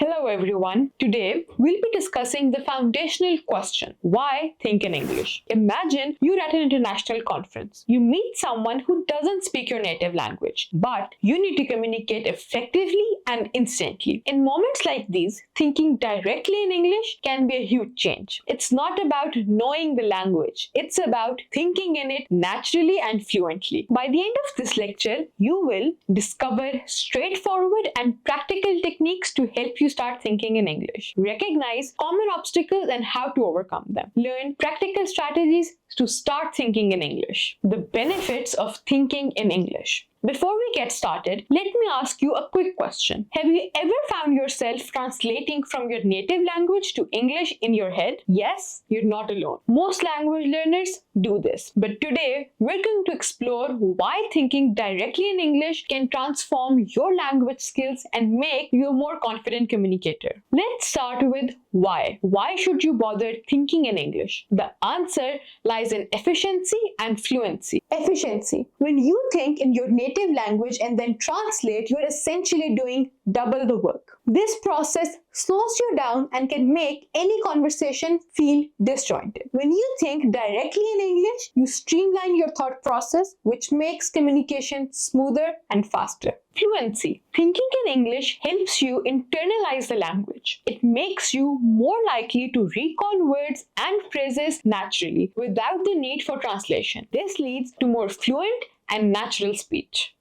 Hello everyone. Today we'll be discussing the foundational question, why think in English? Imagine you're at an international conference. You meet someone who doesn't speak your native language, but you need to communicate effectively and instantly. In moments like these, thinking directly in English can be a huge change. It's not about knowing the language. It's about thinking in it naturally and fluently. By the end of this lecture, you will discover straightforward and practical techniques to help you start thinking in English. Recognize common obstacles and how to overcome them. Learn practical strategies to start thinking in English. The benefits of thinking in English. Before we get started, let me ask you a quick question. Have you ever found yourself translating from your native language to English in your head? Yes, you're not alone. Most language learners do this. But today, we're going to explore why thinking directly in English can transform your language skills and make you a more confident communicator. Let's start with why. Why should you bother thinking in English? The answer lies in efficiency and fluency. Efficiency. When you think in your native language and then translate, you're essentially doing double the work. This process slows you down and can make any conversation feel disjointed. When you think directly in English, you streamline your thought process, which makes communication smoother and faster. Fluency. Thinking in English helps you internalize the language. It makes you more likely to recall words and phrases naturally without the need for translation. This leads to more fluent and natural speech.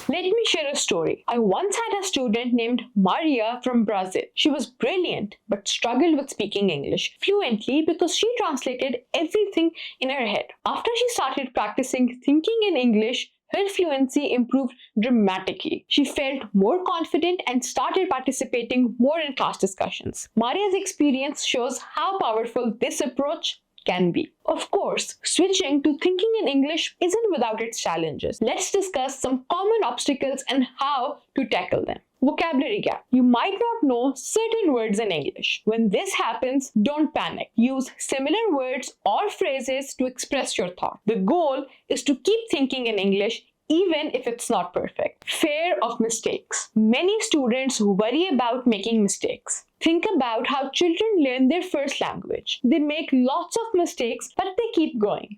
Let me share a story. I once had a student named Maria from Brazil. She was brilliant but struggled with speaking English fluently because she translated everything in her head. After she started practicing thinking in English, her fluency improved dramatically. She felt more confident and started participating more in class discussions. Maria's experience shows how powerful this approach can be. Of course, switching to thinking in English isn't without its challenges. Let's discuss some common obstacles and how to tackle them. Vocabulary gap. You might not know certain words in English. When this happens, don't panic. Use similar words or phrases to express your thought. The goal is to keep thinking in English even if it's not perfect. Fear of mistakes. Many students worry about making mistakes. Think about how children learn their first language. They make lots of mistakes, but they keep going.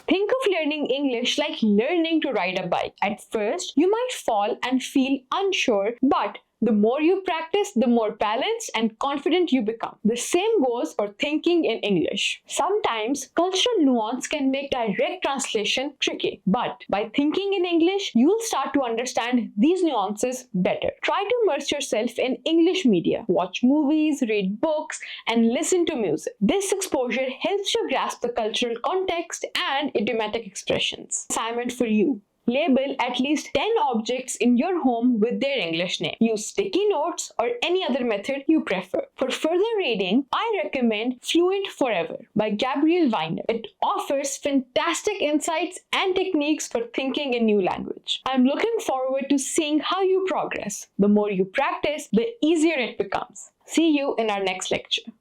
Think of learning English like learning to ride a bike. At first, you might fall and feel unsure, but the more you practice, the more balanced and confident you become. The same goes for thinking in English. Sometimes cultural nuance can make direct translation tricky, but by thinking in English, you'll start to understand these nuances better. Try to immerse yourself in English media. Watch movies, read books, and listen to music. This exposure helps you grasp the cultural context and idiomatic expressions. Assignment for you. Label at least 10 objects in your home with their English name. Use sticky notes or any other method you prefer. For further reading, I recommend Fluent Forever by Gabrielle Weiner. It offers fantastic insights and techniques for thinking in new language. I'm looking forward to seeing how you progress. The more you practice, the easier it becomes. See you in our next lecture.